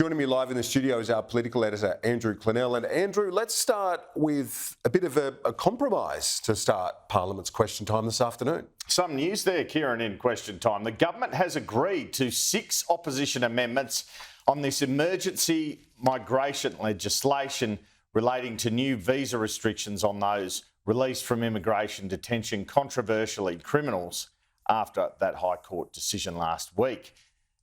Joining me live in the studio is our political editor, Andrew Clennell. And Andrew, let's start with a bit of a compromise to start Parliament's question time this afternoon. Some news there, Kieran, in question time. The government has agreed to 6 opposition amendments on this emergency migration legislation relating to new visa restrictions on those released from immigration detention, controversially criminals, after that High Court decision last week.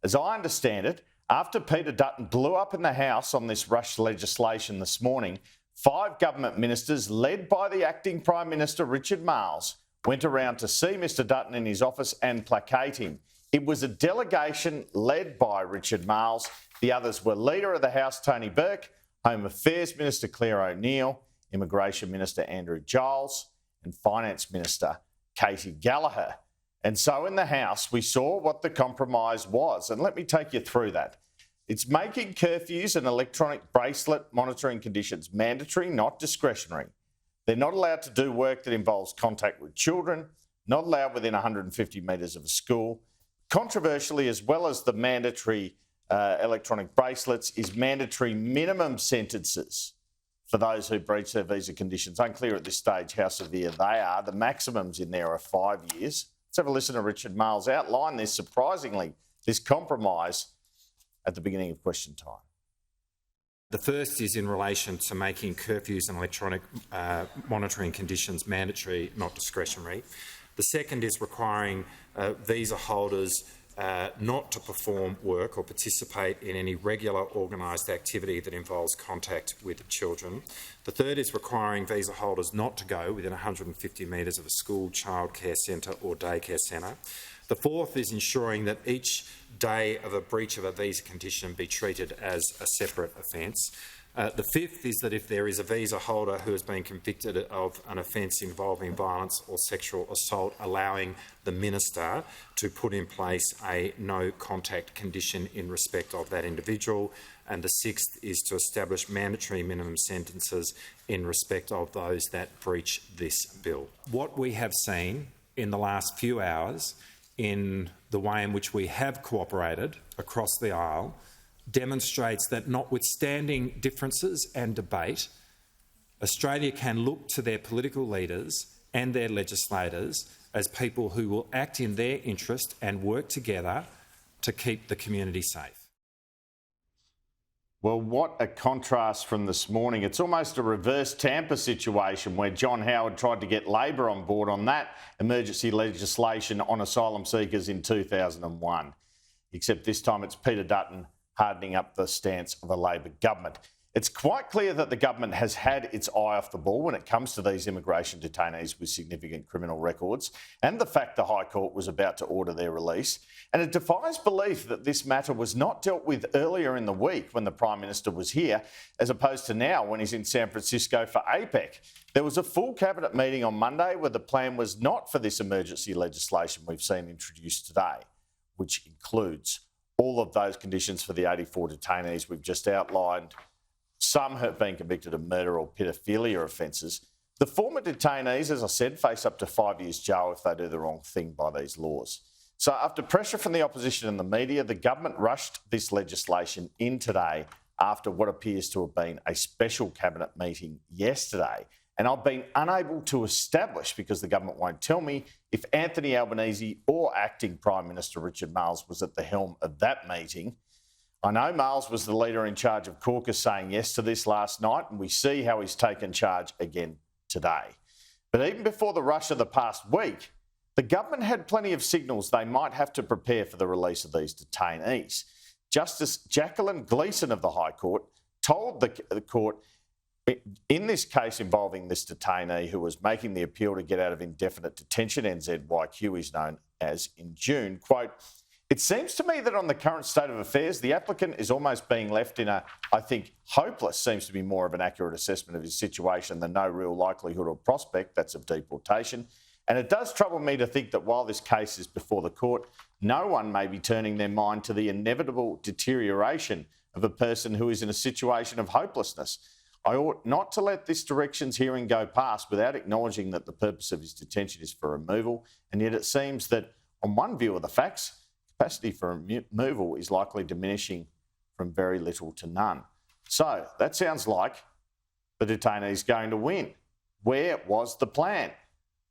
As I understand it, after Peter Dutton blew up in the House on this rushed legislation this morning, 5 government ministers, led by the acting Prime Minister Richard Marles, went around to see Mr Dutton in his office and placate him. It was a delegation led by Richard Marles. The others were Leader of the House Tony Burke, Home Affairs Minister Claire O'Neill, Immigration Minister Andrew Giles, and Finance Minister Katie Gallagher. And so in the House, we saw what the compromise was. And let me take you through that. It's making curfews and electronic bracelet monitoring conditions mandatory, not discretionary. They're not allowed to do work that involves contact with children, not allowed within 150 metres of a school. Controversially, as well as the mandatory electronic bracelets, is mandatory minimum sentences for those who breach their visa conditions. Unclear at this stage how severe they are. The maximums in there are 5 years. Let's have a listen to Richard Marles outline this, surprisingly, this compromise at the beginning of question time. The first is in relation to making curfews and electronic monitoring conditions mandatory, not discretionary. The second is requiring visa holders not to perform work or participate in any regular organised activity that involves contact with children. The third is requiring visa holders not to go within 150 metres of a school, childcare centre or daycare centre. The fourth is ensuring that each day of a breach of a visa condition be treated as a separate offence. The fifth is that if there is a visa holder who has been convicted of an offence involving violence or sexual assault, allowing the minister to put in place a no contact condition in respect of that individual. And the sixth is to establish mandatory minimum sentences in respect of those that breach this bill. What we have seen in the last few hours in the way in which we have cooperated across the aisle demonstrates that, notwithstanding differences and debate, Australia can look to their political leaders and their legislators as people who will act in their interest and work together to keep the community safe. Well, what a contrast from this morning. It's almost a reverse Tampa situation where John Howard tried to get Labor on board on that emergency legislation on asylum seekers in 2001. Except this time it's Peter Dutton hardening up the stance of a Labor government. It's quite clear that the government has had its eye off the ball when it comes to these immigration detainees with significant criminal records, and the fact the High Court was about to order their release. And it defies belief that this matter was not dealt with earlier in the week when the Prime Minister was here, as opposed to now when he's in San Francisco for APEC. There was a full Cabinet meeting on Monday where the plan was not for this emergency legislation we've seen introduced today, which includes all of those conditions for the 84 detainees we've just outlined. Some have been convicted of murder or paedophilia offences. The former detainees, as I said, face up to 5 years jail if they do the wrong thing by these laws. So after pressure from the opposition and the media, the government rushed this legislation in today after what appears to have been a special Cabinet meeting yesterday. And I've been unable to establish, because the government won't tell me, if Anthony Albanese or acting Prime Minister Richard Marles was at the helm of that meeting. I know Marles was the leader in charge of caucus saying yes to this last night, and we see how he's taken charge again today. But even before the rush of the past week, the government had plenty of signals they might have to prepare for the release of these detainees. Justice Jacqueline Gleeson of the High Court told the court, in this case involving this detainee who was making the appeal to get out of indefinite detention, NZYQ is known as, in June, quote, "It seems to me that on the current state of affairs, the applicant is almost being left in a, I think, hopeless, seems to be more of an accurate assessment of his situation than no real likelihood or prospect, that's of deportation. And it does trouble me to think that while this case is before the court, no one may be turning their mind to the inevitable deterioration of a person who is in a situation of hopelessness. I ought not to let this directions hearing go past without acknowledging that the purpose of his detention is for removal, and yet it seems that, on one view of the facts, capacity for removal is likely diminishing from very little to none. So that sounds like the detainees going to win. Where was the plan?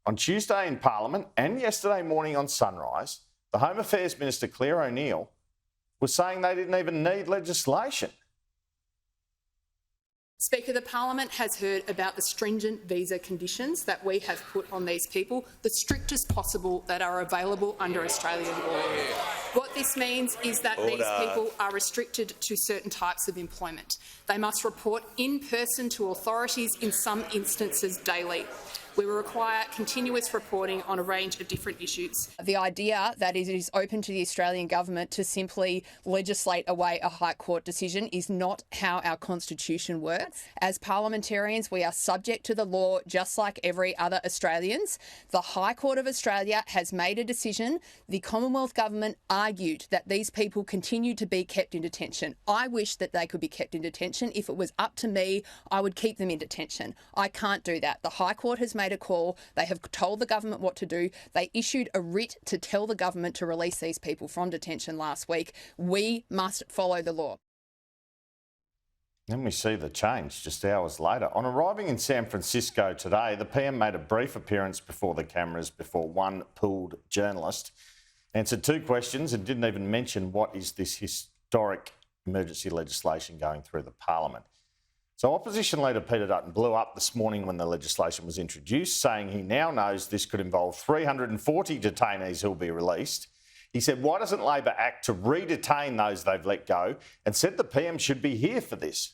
On Tuesday in Parliament and yesterday morning on Sunrise, the Home Affairs Minister Claire O'Neill was saying they didn't even need legislation. Speaker, the Parliament has heard about the stringent visa conditions that we have put on these people, the strictest possible that are available under Australian law. What this means is that these people are restricted to certain types of employment. They must report in person to authorities, in some instances daily. We will require continuous reporting on a range of different issues. The idea that it is open to the Australian government to simply legislate away a High Court decision is not how our Constitution works. As parliamentarians, we are subject to the law just like every other Australians. The High Court of Australia has made a decision. The Commonwealth Government argued that these people continue to be kept in detention. I wish that they could be kept in detention. If it was up to me, I would keep them in detention. I can't do that. The High Court has made a call. They have told the government what to do. They issued a writ to tell the government to release these people from detention last week. We must follow the law. Then we see the change just hours later. On arriving in San Francisco today, the PM made a brief appearance before the cameras before one pooled journalist, answered two questions and didn't even mention what is this historic emergency legislation going through the Parliament. So Opposition Leader Peter Dutton blew up this morning when the legislation was introduced, saying he now knows this could involve 340 detainees who will be released. He said, why doesn't Labor act to re-detain those they've let go, and said the PM should be here for this.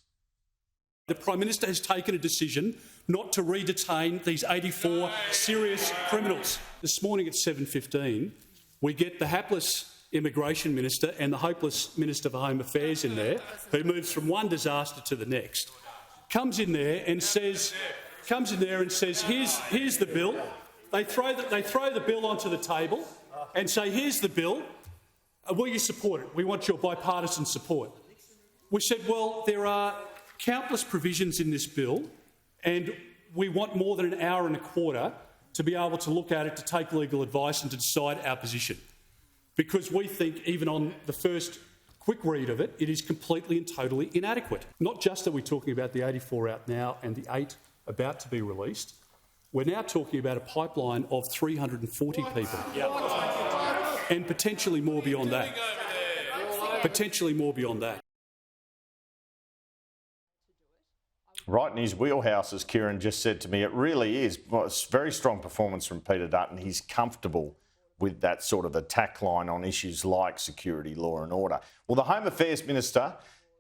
The Prime Minister has taken a decision not to re-detain these 84 serious criminals. This morning at 7:15, we get the hapless Immigration Minister and the hopeless Minister for Home Affairs in there, who moves from one disaster to the next. Comes in there and says, here's the bill. They throw the bill onto the table and say, here's the bill. Will you support it? We want your bipartisan support. We said, well, there are countless provisions in this bill and we want more than an hour and a quarter to be able to look at it, to take legal advice and to decide our position. Because we think, even on the first quick read of it, it is completely and totally inadequate. Not just are we talking about the 84 out now and the 8 about to be released, we're now talking about a pipeline of 340 people. And potentially more beyond that. Right in his wheelhouse, as Kieran just said to me, it really is. Well, it's a very strong performance from Peter Dutton. He's comfortable with that sort of attack line on issues like security, law and order. Well, the Home Affairs Minister,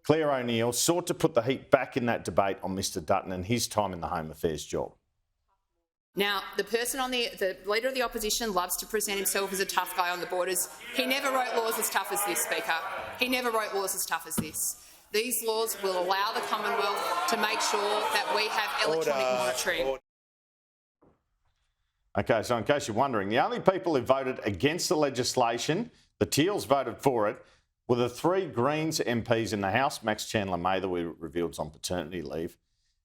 Claire O'Neill, sought to put the heat back in that debate on Mr Dutton and his time in the Home Affairs job. Now, the Leader of the Opposition loves to present himself as a tough guy on the borders. He never wrote laws as tough as this, Speaker. He never wrote laws as tough as this. These laws will allow the Commonwealth to make sure that we have electronic monitoring. OK, so in case you're wondering, the only people who voted against the legislation, the Teals voted for it, were the 3 Greens MPs in the House. Max Chandler-Mather, we revealed, is on paternity leave.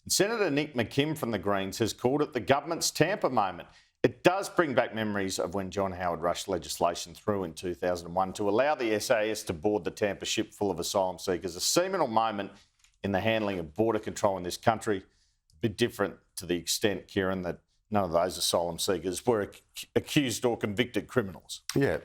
And Senator Nick McKim from the Greens has called it the government's Tampa moment. It does bring back memories of when John Howard rushed legislation through in 2001 to allow the SAS to board the Tampa ship full of asylum seekers, a seminal moment in the handling of border control in this country. A bit different to the extent, Kieran, that none of those asylum seekers were accused or convicted criminals. Yeah,